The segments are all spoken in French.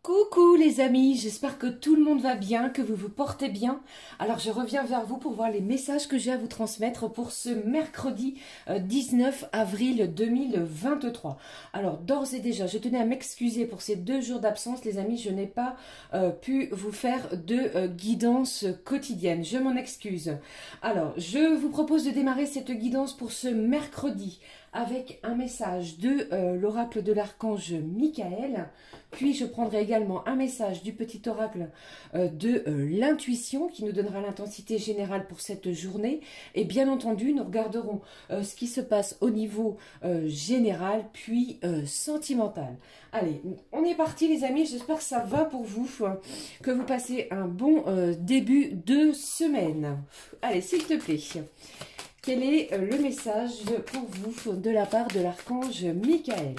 Coucou les amis, j'espère que tout le monde va bien, que vous vous portez bien. Alors je reviens vers vous pour voir les messages que j'ai à vous transmettre pour ce mercredi 19 avril 2023. Alors d'ores et déjà, je tenais à m'excuser pour ces 2 jours d'absence les amis, je n'ai pas pu vous faire de guidance quotidienne, je m'en excuse. Alors je vous propose de démarrer cette guidance pour ce mercredi avec un message de l'oracle de l'archange Michael, puis je prendrai également un message du petit oracle de l'intuition qui nous donnera l'intensité générale pour cette journée, et bien entendu nous regarderons ce qui se passe au niveau général puis sentimental. Allez, on est parti les amis, j'espère que ça va pour vous, que vous passez un bon début de semaine. Allez, s'il te plaît. Quel est le message pour vous de la part de l'archange Michael?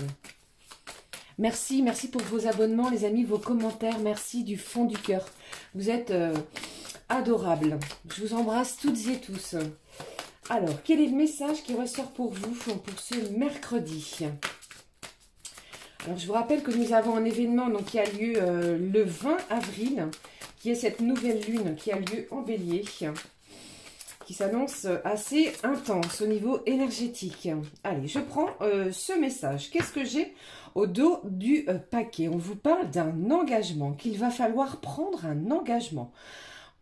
Merci, merci pour vos abonnements les amis, vos commentaires, merci du fond du cœur. Vous êtes adorables. Je vous embrasse toutes et tous. Alors, quel est le message qui ressort pour vous pour ce mercredi? Alors, je vous rappelle que nous avons un événement donc, qui a lieu le 20 avril, qui est cette nouvelle lune qui a lieu en bélier, qui s'annonce assez intense au niveau énergétique. Allez, je prends ce message. Qu'est-ce que j'ai au dos du paquet? On vous parle d'un engagement, qu'il va falloir prendre un engagement.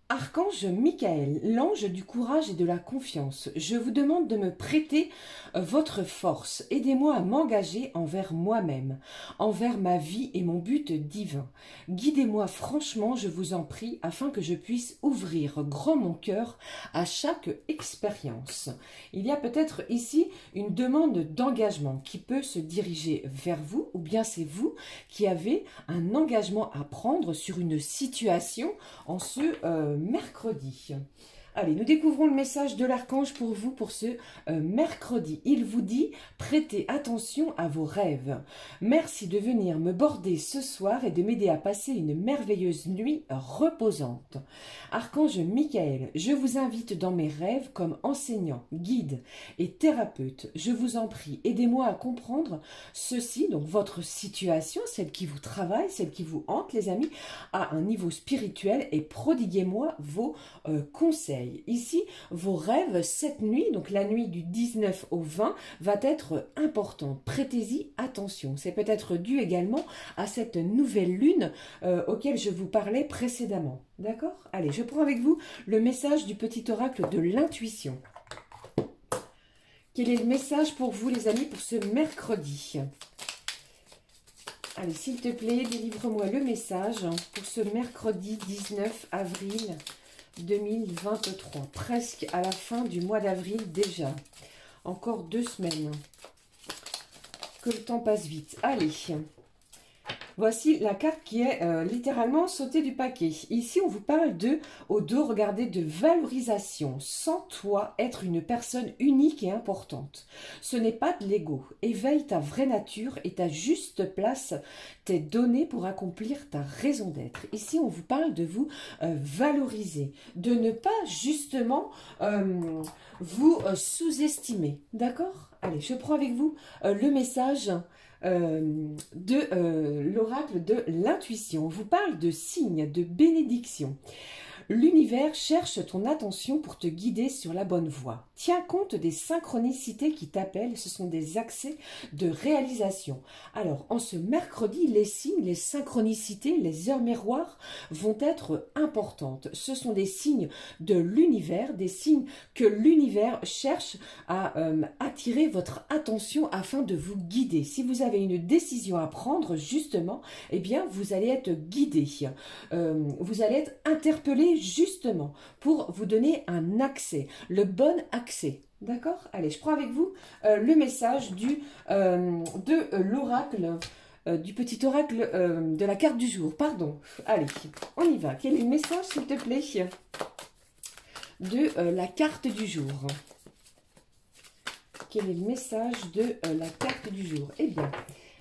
Archange Michael, l'ange du courage et de la confiance, je vous demande de me prêter votre force. Aidez-moi à m'engager envers moi-même, envers ma vie et mon but divin. Guidez-moi franchement, je vous en prie, afin que je puisse ouvrir grand mon cœur à chaque expérience. Il y a peut-être ici une demande d'engagement qui peut se diriger vers vous, ou bien c'est vous qui avez un engagement à prendre sur une situation en ce mercredi. Allez, nous découvrons le message de l'archange pour vous pour ce mercredi. Il vous dit, prêtez attention à vos rêves. Merci de venir me border ce soir et de m'aider à passer une merveilleuse nuit reposante. Archange Michael, je vous invite dans mes rêves comme enseignant, guide et thérapeute. Je vous en prie, aidez-moi à comprendre ceci, donc votre situation, celle qui vous travaille, celle qui vous hante les amis, à un niveau spirituel, et prodiguez-moi vos conseils. Ici, vos rêves cette nuit, donc la nuit du 19 au 20, va être importante. Prêtez-y attention. C'est peut-être dû également à cette nouvelle lune auquel je vous parlais précédemment. D'accord? Allez, je prends avec vous le message du petit oracle de l'intuition. Quel est le message pour vous, les amis, pour ce mercredi? Allez, s'il te plaît, délivre-moi le message pour ce mercredi 19 avril 2023, presque à la fin du mois d'avril déjà. Encore 2 semaines. Que le temps passe vite. Allez. Voici la carte qui est littéralement sautée du paquet. Ici, on vous parle de, au dos, regardez, de valorisation. Sans toi, être une personne unique et importante. Ce n'est pas de l'ego. Éveille ta vraie nature et ta juste place t'est donnée pour accomplir ta raison d'être. Ici, on vous parle de vous valoriser. De ne pas, justement, vous sous-estimer. D'accord? Allez, je prends avec vous le message de l'oracle de l'intuition. On vous parle de signes, de bénédictions. L'univers cherche ton attention pour te guider sur la bonne voie. Tiens compte des synchronicités qui t'appellent, ce sont des accès de réalisation. Alors, en ce mercredi, les signes, les synchronicités, les heures miroirs vont être importantes. Ce sont des signes de l'univers, des signes que l'univers cherche à attirer votre attention afin de vous guider. Si vous avez une décision à prendre, justement, eh bien, vous allez être guidé. Vous allez être interpellé justement pour vous donner un accès, le bon accès. D'accord? Allez, je prends avec vous le message de l'oracle, du petit oracle de la carte du jour. Pardon. Allez, on y va. Quel est le message, s'il te plaît, de la carte du jour? Quel est le message de la carte du jour? Eh bien,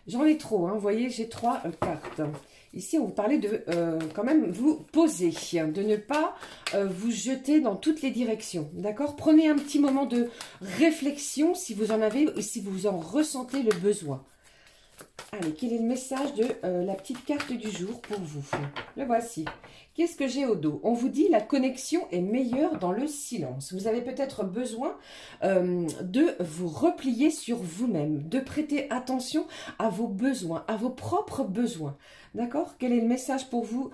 j'en ai trop, hein. Vous voyez, j'ai 3 cartes. Ici, on vous parlait de quand même vous poser, de ne pas vous jeter dans toutes les directions. D'accord? Prenez un petit moment de réflexion si vous en avez et si vous en ressentez le besoin. Allez, quel est le message de la petite carte du jour pour vous? Le voici. Qu'est-ce que j'ai au dos? On vous dit la connexion est meilleure dans le silence. Vous avez peut-être besoin de vous replier sur vous-même, de prêter attention à vos besoins, à vos propres besoins. D'accord? Quel est le message pour vous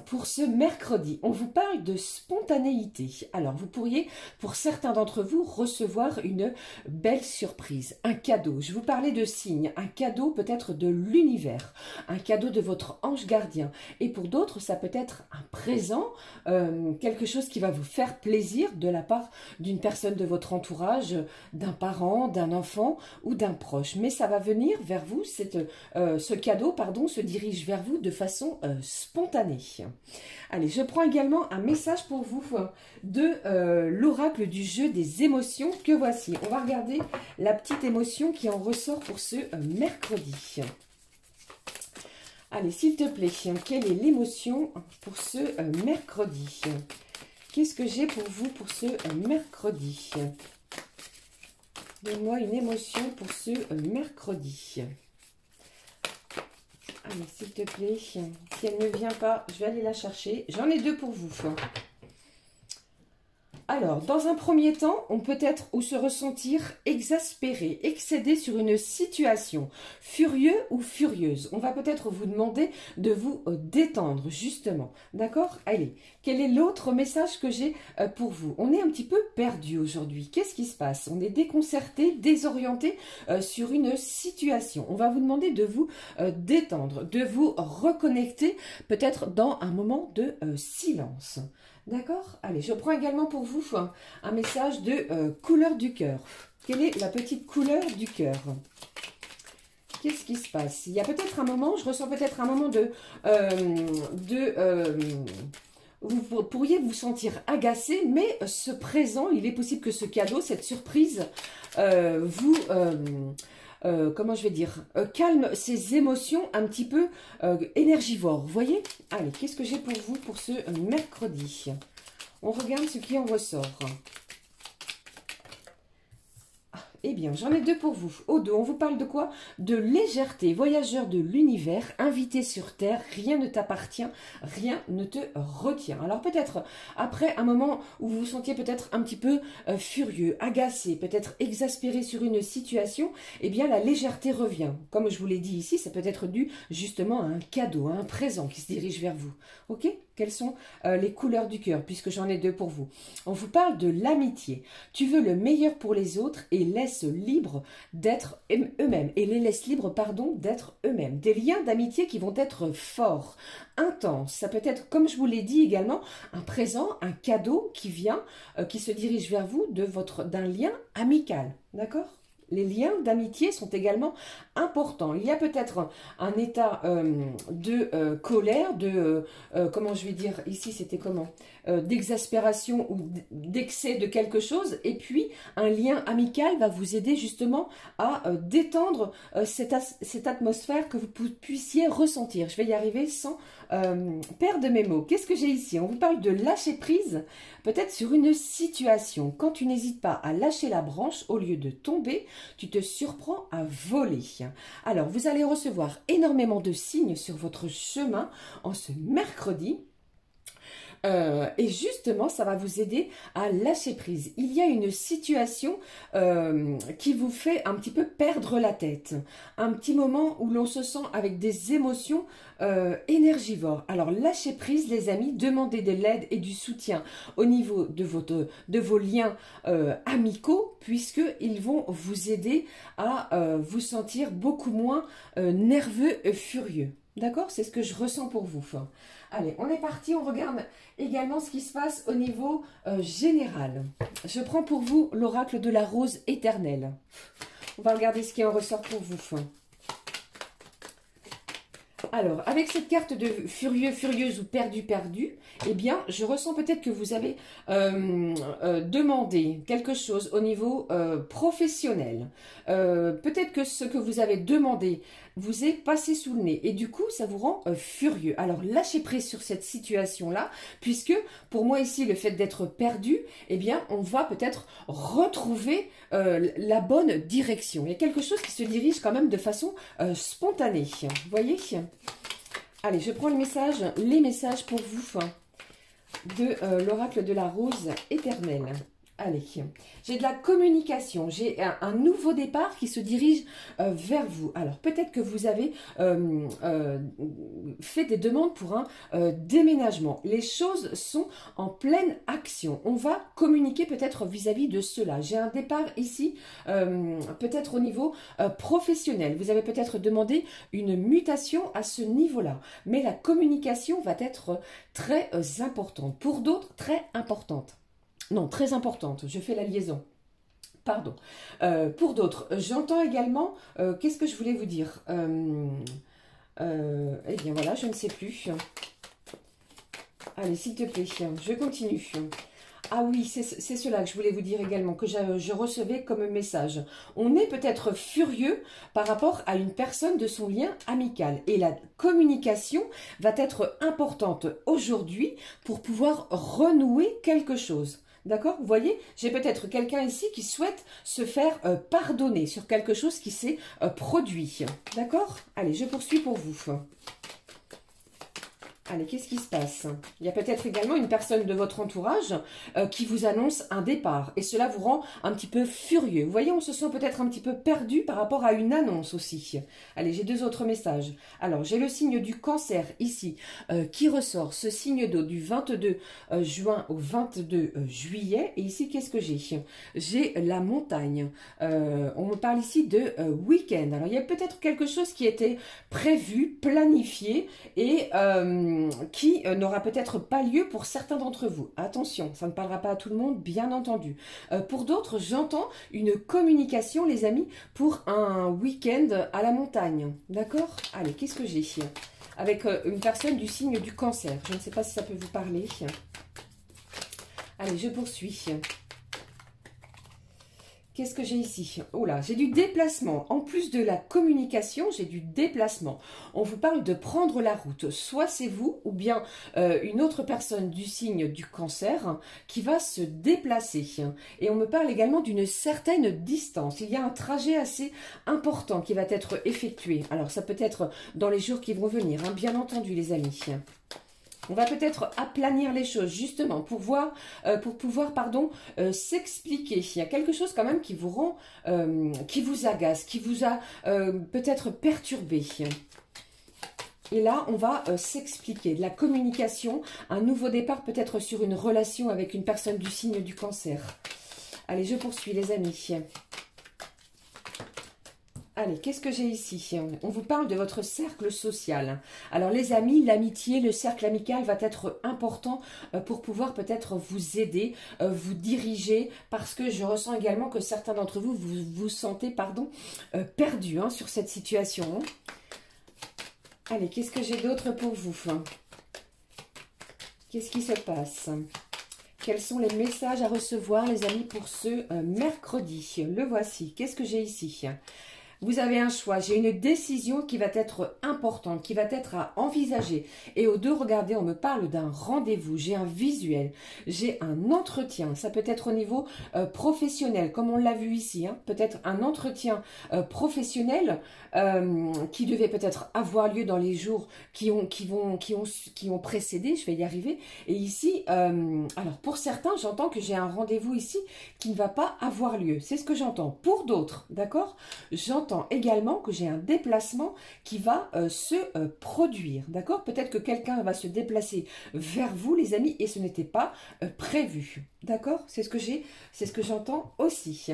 pour ce mercredi? On vous parle de spontanéité. Alors, vous pourriez, pour certains d'entre vous, recevoir une belle surprise, un cadeau. Je vous parlais de signes, un cadeau peut-être de l'univers, un cadeau de votre ange gardien. Et pour d'autres, ça peut être un présent, quelque chose qui va vous faire plaisir de la part d'une personne de votre entourage, d'un parent, d'un enfant ou d'un proche. Mais ça va venir vers vous, ce cadeau, pardon, se dirige vers vous de façon spontanée. Allez, je prends également un message pour vous de l'oracle du jeu des émotions que voici. On va regarder la petite émotion qui en ressort pour ce mercredi. Allez, s'il te plaît, quelle est l'émotion pour ce mercredi? Qu'est-ce que j'ai pour vous pour ce mercredi? Donne-moi une émotion pour ce mercredi. Allez, s'il te plaît, si elle ne vient pas, je vais aller la chercher. J'en ai deux pour vous. Alors, dans un premier temps, on peut être ou se ressentir exaspéré, excédé sur une situation, furieux ou furieuse. On va peut-être vous demander de vous détendre, justement. D'accord? Allez, quel est l'autre message que j'ai pour vous? On est un petit peu perdu aujourd'hui. Qu'est-ce qui se passe? On est déconcerté, désorienté sur une situation. On va vous demander de vous détendre, de vous reconnecter, peut-être dans un moment de silence. D'accord? Allez, je prends également pour vous un message de couleur du cœur. Quelle est la petite couleur du cœur? Qu'est-ce qui se passe? Il y a peut-être un moment, je ressens peut-être un moment vous pourriez vous sentir agacé, mais ce présent, il est possible que ce cadeau, cette surprise, comment je vais dire, calme ces émotions un petit peu énergivores, vous voyez? Allez, qu'est-ce que j'ai pour vous pour ce mercredi? On regarde ce qui en ressort. Eh bien, j'en ai deux pour vous. Au dos, on vous parle de quoi? De légèreté, voyageur de l'univers, invité sur Terre, rien ne t'appartient, rien ne te retient. Alors peut-être, après un moment où vous vous sentiez peut-être un petit peu furieux, agacé, peut-être exaspéré sur une situation, eh bien la légèreté revient. Comme je vous l'ai dit ici, ça peut être dû justement à un cadeau, à un présent qui se dirige vers vous. Ok? Quelles sont les couleurs du cœur, puisque j'en ai deux pour vous. On vous parle de l'amitié. Tu veux le meilleur pour les autres et laisse libre d'être eux-mêmes. Et les laisse libres, pardon, d'être eux-mêmes. Des liens d'amitié qui vont être forts, intenses. Ça peut être, comme je vous l'ai dit également, un présent, un cadeau qui vient, qui se dirige vers vous d'un lien amical. D'accord ? Les liens d'amitié sont également importants. Il y a peut-être un état de colère, comment je vais dire, ici c'était comment, d'exaspération ou d'excès de quelque chose. Et puis, un lien amical va vous aider justement à détendre cette atmosphère que vous puissiez ressentir. Je vais y arriver sans perdre mes mots. Qu'est-ce que j'ai ici? On vous parle de lâcher prise, peut-être sur une situation. Quand tu n'hésites pas à lâcher la branche, au lieu de tomber, tu te surprends à voler. Alors, vous allez recevoir énormément de signes sur votre chemin en ce mercredi. Et justement, ça va vous aider à lâcher prise. Il y a une situation qui vous fait un petit peu perdre la tête. Un petit moment où l'on se sent avec des émotions énergivores. Alors, lâchez prise, les amis. Demandez de l'aide et du soutien au niveau de vos liens amicaux, puisqu'ils vont vous aider à vous sentir beaucoup moins nerveux et furieux. D'accord? C'est ce que je ressens pour vous. Allez, on est parti. On regarde également ce qui se passe au niveau général. Je prends pour vous l'oracle de la rose éternelle. On va regarder ce qui en ressort pour vous. Alors, avec cette carte de furieux, furieuse ou perdu, perdu, eh bien, je ressens peut-être que vous avez demandé quelque chose au niveau professionnel. Peut-être que ce que vous avez demandé vous est passé sous le nez. Et du coup, ça vous rend furieux. Alors, lâchez prise sur cette situation-là, puisque pour moi ici, le fait d'être perdu, eh bien, on va peut-être retrouver la bonne direction. Il y a quelque chose qui se dirige quand même de façon spontanée. Vous voyez? Allez, je prends les messages pour vous de l'oracle de la rose éternelle. Allez, j'ai de la communication, j'ai un nouveau départ qui se dirige vers vous. Alors, peut-être que vous avez fait des demandes pour un déménagement. Les choses sont en pleine action. On va communiquer peut-être vis-à-vis de cela. J'ai un départ ici, peut-être au niveau professionnel. Vous avez peut-être demandé une mutation à ce niveau-là. Mais la communication va être très importante. Pour d'autres, très importante. Non, très importante, je fais la liaison. Pardon. Pour d'autres, j'entends également, qu'est-ce que je voulais vous dire eh bien voilà, je ne sais plus. Allez, s'il te plaît, je continue. Ah oui, c'est cela que je voulais vous dire également, que je recevais comme message. On est peut-être furieux par rapport à une personne de son lien amical. Et la communication va être importante aujourd'hui pour pouvoir renouer quelque chose. D'accord? Vous voyez, j'ai peut-être quelqu'un ici qui souhaite se faire pardonner sur quelque chose qui s'est produit. D'accord? Allez, je poursuis pour vous. Allez, qu'est-ce qui se passe? Il y a peut-être également une personne de votre entourage qui vous annonce un départ. Et cela vous rend un petit peu furieux. Vous voyez, on se sent peut-être un petit peu perdu par rapport à une annonce aussi. Allez, j'ai deux autres messages. Alors, j'ai le signe du cancer ici qui ressort. Ce signe d'eau du 22 juin au 22 juillet. Et ici, qu'est-ce que j'ai? J'ai la montagne. On me parle ici de week-end. Alors, il y a peut-être quelque chose qui était prévu, planifié et qui n'aura peut-être pas lieu pour certains d'entre vous. Attention, ça ne parlera pas à tout le monde, bien entendu. Pour d'autres, j'entends une communication, les amis, pour un week-end à la montagne. D'accord? Allez, qu'est-ce que j'ai? Avec une personne du signe du cancer. Je ne sais pas si ça peut vous parler. Allez, je poursuis. Qu'est-ce que j'ai ici? Oh là, j'ai du déplacement. En plus de la communication, j'ai du déplacement. On vous parle de prendre la route. Soit c'est vous ou bien une autre personne du signe du cancer qui va se déplacer. Et on me parle également d'une certaine distance. Il y a un trajet assez important qui va être effectué. Alors ça peut être dans les jours qui vont venir, hein, bien entendu les amis. On va peut-être aplanir les choses, justement, pour pouvoir s'expliquer. Il y a quelque chose quand même qui vous rend, qui vous agace, qui vous a peut-être perturbé. Et là, on va s'expliquer. De la communication, un nouveau départ peut-être sur une relation avec une personne du signe du cancer. Allez, je poursuis les amis. Allez, qu'est-ce que j'ai ici? On vous parle de votre cercle social. Alors les amis, l'amitié, le cercle amical va être important pour pouvoir peut-être vous aider, vous diriger, parce que je ressens également que certains d'entre vous vous sentez perdus sur cette situation. Allez, qu'est-ce que j'ai d'autre pour vous? Qu'est-ce qui se passe? Quels sont les messages à recevoir, les amis, pour ce mercredi? Le voici. Qu'est-ce que j'ai ici? Vous avez un choix, j'ai une décision qui va être importante, qui va être à envisager. Et aux deux, regardez, on me parle d'un rendez-vous, j'ai un visuel, j'ai un entretien. Ça peut être au niveau professionnel, comme on l'a vu ici. Hein. Peut-être un entretien professionnel qui devait peut-être avoir lieu dans les jours qui ont précédé, je vais y arriver. Et ici, alors pour certains, j'entends que j'ai un rendez-vous ici qui ne va pas avoir lieu. C'est ce que j'entends. Pour d'autres, d'accord, j'entends également que j'ai un déplacement qui va se produire, d'accord? Peut-être que quelqu'un va se déplacer vers vous, les amis, et ce n'était pas prévu, d'accord? C'est ce que j'entends aussi.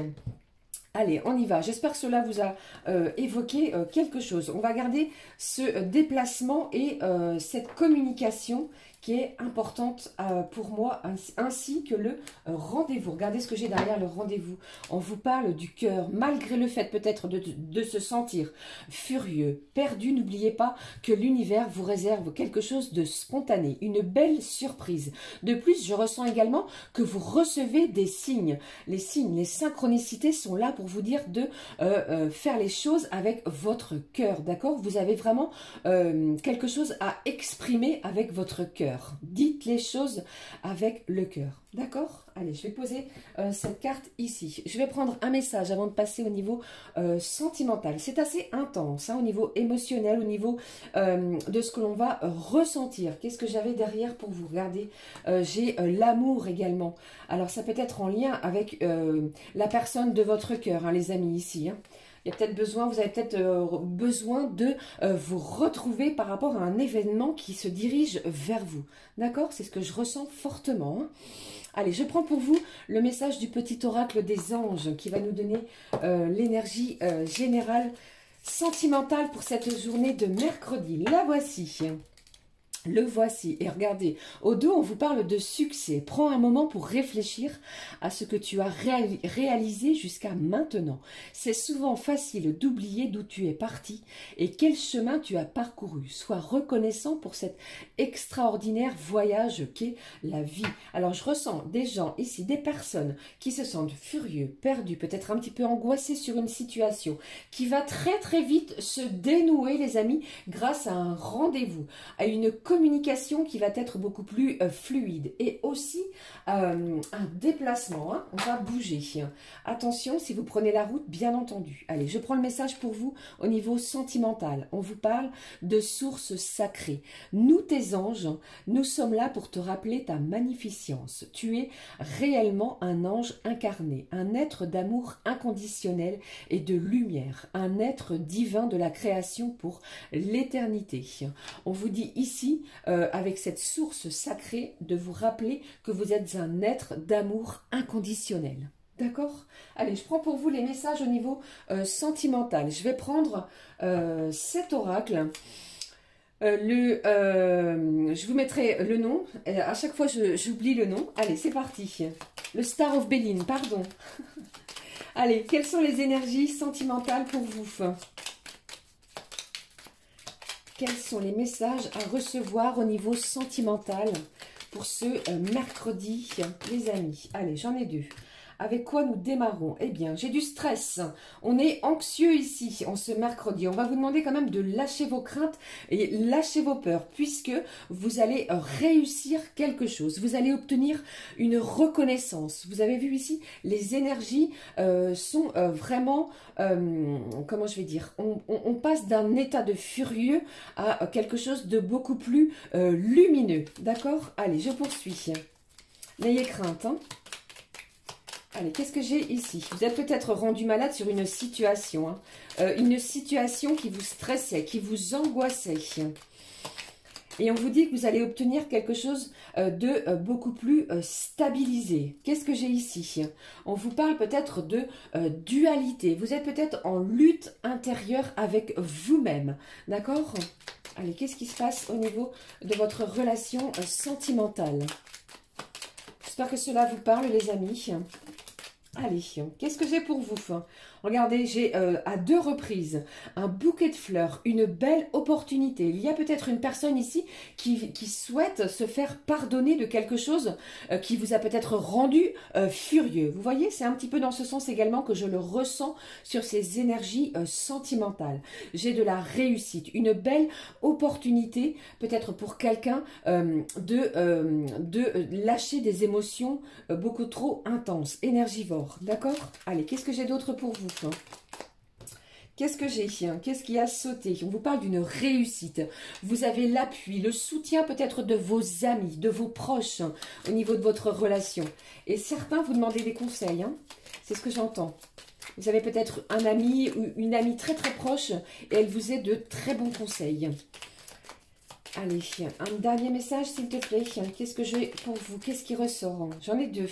Allez, on y va. J'espère que cela vous a évoqué quelque chose. On va garder ce déplacement et cette communication qui est importante pour moi, ainsi que le rendez-vous. Regardez ce que j'ai derrière le rendez-vous. On vous parle du cœur, malgré le fait peut-être de se sentir furieux, perdu. N'oubliez pas que l'univers vous réserve quelque chose de spontané, une belle surprise. De plus, je ressens également que vous recevez des signes. Les signes, les synchronicités sont là pour vous dire de faire les choses avec votre cœur, d'accord? Vous avez vraiment quelque chose à exprimer avec votre cœur. Dites les choses avec le cœur, d'accord? Allez, je vais poser cette carte ici. Je vais prendre un message avant de passer au niveau sentimental. C'est assez intense, hein, au niveau émotionnel, au niveau de ce que l'on va ressentir. Qu'est-ce que j'avais derrière pour vous? Regardez, j'ai l'amour également. Alors, ça peut être en lien avec la personne de votre cœur, hein, les amis, ici, hein. Il y a peut-être besoin, vous avez peut-être besoin de vous retrouver par rapport à un événement qui se dirige vers vous. D'accord? C'est ce que je ressens fortement, hein. Allez, je prends pour vous le message du petit oracle des anges qui va nous donner l'énergie générale sentimentale pour cette journée de mercredi. La voici. Le voici. Et regardez, au dos, on vous parle de succès. Prends un moment pour réfléchir à ce que tu as réalisé jusqu'à maintenant. C'est souvent facile d'oublier d'où tu es parti et quel chemin tu as parcouru. Sois reconnaissant pour cet extraordinaire voyage qu'est la vie. Alors, je ressens des gens ici, des personnes qui se sentent furieux, perdus, peut-être un petit peu angoissés sur une situation qui va très très vite se dénouer, les amis, grâce à un rendez-vous, à une communication qui va être beaucoup plus fluide et aussi un déplacement, hein, on va bouger. Attention si vous prenez la route, bien entendu. Allez, je prends le message pour vous au niveau sentimental. On vous parle de sources sacrées. Nous, tes anges, nous sommes là pour te rappeler ta magnificence. Tu es réellement un ange incarné, un être d'amour inconditionnel et de lumière, un être divin de la création pour l'éternité. On vous dit ici, avec cette source sacrée, de vous rappeler que vous êtes un être d'amour inconditionnel. D'accord? Allez, je prends pour vous les messages au niveau sentimental. Je vais prendre cet oracle. Je vous mettrai le nom. À chaque fois, j'oublie le nom. Allez, c'est parti. Le Star of Béline, pardon. Allez, quelles sont les énergies sentimentales pour vous? Quels sont les messages à recevoir au niveau sentimental pour ce mercredi, les amis? Allez, j'en ai deux. Avec quoi nous démarrons? Eh bien, j'ai du stress. On est anxieux ici, en ce mercredi. On va vous demander quand même de lâcher vos craintes et lâcher vos peurs, puisque vous allez réussir quelque chose. Vous allez obtenir une reconnaissance. Vous avez vu ici, les énergies sont vraiment, comment je vais dire, on passe d'un état de furieux à quelque chose de beaucoup plus lumineux. D'accord? Allez, je poursuis. N'ayez crainte, hein. Allez, qu'est-ce que j'ai ici? Vous êtes peut-être rendu malade sur une situation, hein, une situation qui vous stressait, qui vous angoissait. Et on vous dit que vous allez obtenir quelque chose de beaucoup plus stabilisé. Qu'est-ce que j'ai ici? On vous parle peut-être de dualité. Vous êtes peut-être en lutte intérieure avec vous-même. D'accord? Allez, qu'est-ce qui se passe au niveau de votre relation sentimentale? J'espère que cela vous parle, les amis. Allez, qu'est-ce que j'ai pour vous? Regardez, j'ai à deux reprises un bouquet de fleurs, une belle opportunité. Il y a peut-être une personne ici qui souhaite se faire pardonner de quelque chose qui vous a peut-être rendu furieux. Vous voyez, c'est un petit peu dans ce sens également que je le ressens sur ces énergies sentimentales. J'ai de la réussite, une belle opportunité peut-être pour quelqu'un de lâcher des émotions beaucoup trop intenses, énergivores. D'accord? Allez, qu'est-ce que j'ai d'autre pour vous? Qu'est-ce que j'ai? Qu'est-ce qui a sauté? On vous parle d'une réussite. Vous avez l'appui, le soutien peut-être de vos amis, de vos proches au niveau de votre relation. Et certains vous demandez des conseils. Hein, c'est ce que j'entends. Vous avez peut-être un ami ou une amie très très proche et elle vous est de très bons conseils. Allez, un dernier message s'il te plaît. Qu'est-ce que j'ai pour vous? Qu'est-ce qui ressort? J'en ai deux.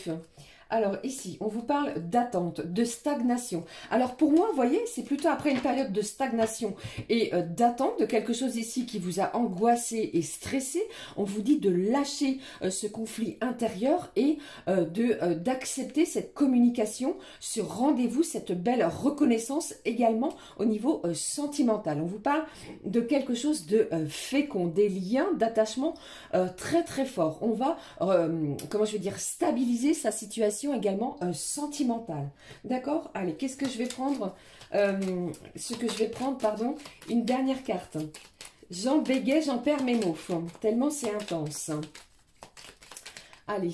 Alors ici, on vous parle d'attente, de stagnation. Alors pour moi, vous voyez, c'est plutôt après une période de stagnation et d'attente de quelque chose ici qui vous a angoissé et stressé. On vous dit de lâcher ce conflit intérieur et d'accepter cette communication, ce rendez-vous, cette belle reconnaissance également au niveau sentimental. On vous parle de quelque chose de fécond, des liens d'attachement très très forts. On va, comment je vais dire, stabiliser sa situation situation également sentimentale. D'accord? Allez, qu'est-ce que je vais prendre? Pardon, une dernière carte. J'en bégaye, j'en perds mes mots, tellement c'est intense. Allez,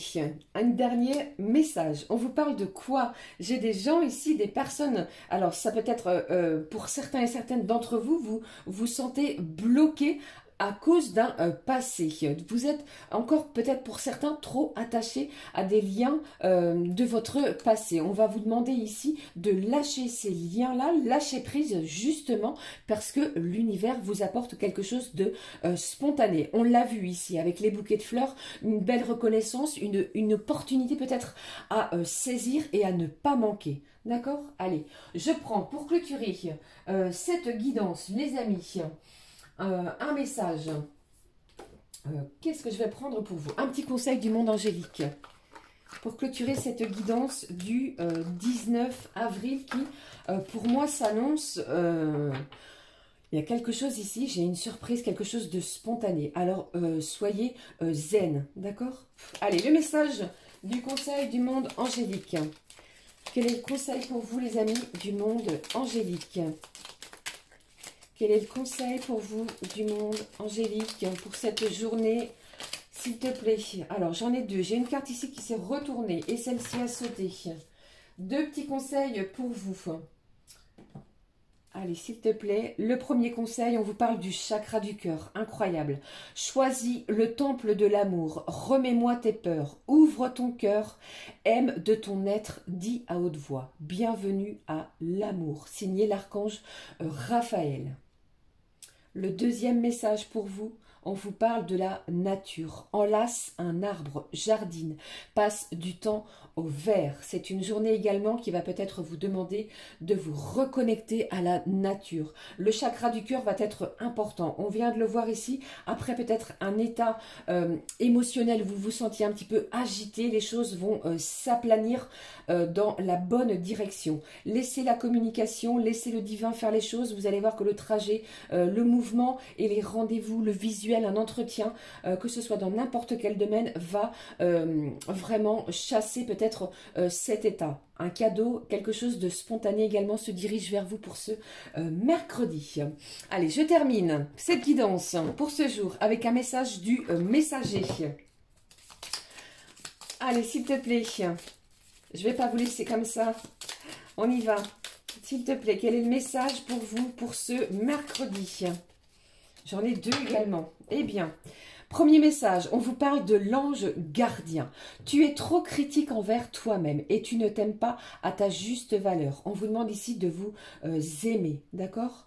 un dernier message. On vous parle de quoi? J'ai des gens ici, des personnes. Alors, ça peut être pour certains et certaines d'entre vous, vous vous sentez bloqué à cause d'un passé. Vous êtes encore peut-être pour certains trop attachés à des liens de votre passé. On va vous demander ici de lâcher ces liens-là, lâcher prise justement parce que l'univers vous apporte quelque chose de spontané. On l'a vu ici avec les bouquets de fleurs, une belle reconnaissance, une opportunité peut-être à saisir et à ne pas manquer. D'accord? Allez, je prends pour clôturer cette guidance, les amis, un message. Qu'est-ce que je vais prendre pour vous? Un petit conseil du monde angélique pour clôturer cette guidance du 19 avril qui, pour moi, s'annonce... il y a quelque chose ici, j'ai une surprise, quelque chose de spontané. Alors, soyez zen, d'accord? Allez, le message du conseil du monde angélique. Quel est le conseil pour vous, les amis du monde angélique? Quel est le conseil pour vous du monde angélique pour cette journée, s'il te plaît? Alors, j'en ai deux. J'ai une carte ici qui s'est retournée et celle-ci a sauté. Deux petits conseils pour vous. Allez, s'il te plaît, le premier conseil, on vous parle du chakra du cœur. Incroyable. Choisis le temple de l'amour. Remets-moi tes peurs. Ouvre ton cœur. Aime de ton être. Dis à haute voix. Bienvenue à l'amour. Signé l'archange Raphaël. Le deuxième message pour vous, on vous parle de la nature. Enlace un arbre, jardine, passe du temps au vert. C'est une journée également qui va peut-être vous demander de vous reconnecter à la nature. Le chakra du cœur va être important. On vient de le voir ici. Après peut-être un état émotionnel où vous vous sentiez un petit peu agité, les choses vont s'aplanir dans la bonne direction. Laissez la communication, laissez le divin faire les choses. Vous allez voir que le trajet, le mouvement et les rendez-vous, le visuel, un entretien, que ce soit dans n'importe quel domaine, va vraiment chasser peut-être cet état. Un cadeau, quelque chose de spontané également se dirige vers vous pour ce mercredi. Allez, je termine cette guidance pour ce jour avec un message du messager. Allez, s'il te plaît, je ne vais pas vous laisser comme ça. On y va. S'il te plaît, quel est le message pour vous pour ce mercredi? J'en ai deux également. Eh bien, premier message, on vous parle de l'ange gardien. Tu es trop critique envers toi-même et tu ne t'aimes pas à ta juste valeur. On vous demande ici de vous aimer, d'accord?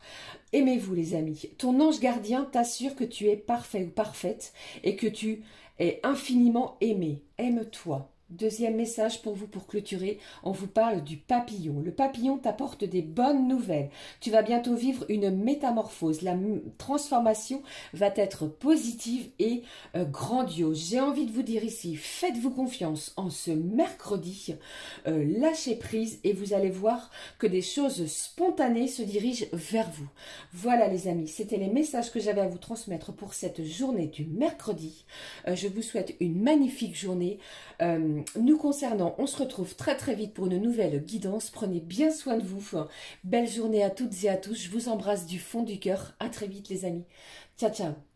Aimez-vous, les amis. Ton ange gardien t'assure que tu es parfait ou parfaite et que tu es infiniment aimé. Aime-toi. Deuxième message pour vous pour clôturer, on vous parle du papillon. Le papillon t'apporte des bonnes nouvelles. Tu vas bientôt vivre une métamorphose. La transformation va être positive et grandiose. J'ai envie de vous dire ici, faites-vous confiance en ce mercredi. Lâchez prise et vous allez voir que des choses spontanées se dirigent vers vous. Voilà les amis, c'était les messages que j'avais à vous transmettre pour cette journée du mercredi. Je vous souhaite une magnifique journée. Nous concernant, on se retrouve très très vite pour une nouvelle guidance. Prenez bien soin de vous. Belle journée à toutes et à tous. Je vous embrasse du fond du cœur. À très vite les amis. Ciao ciao.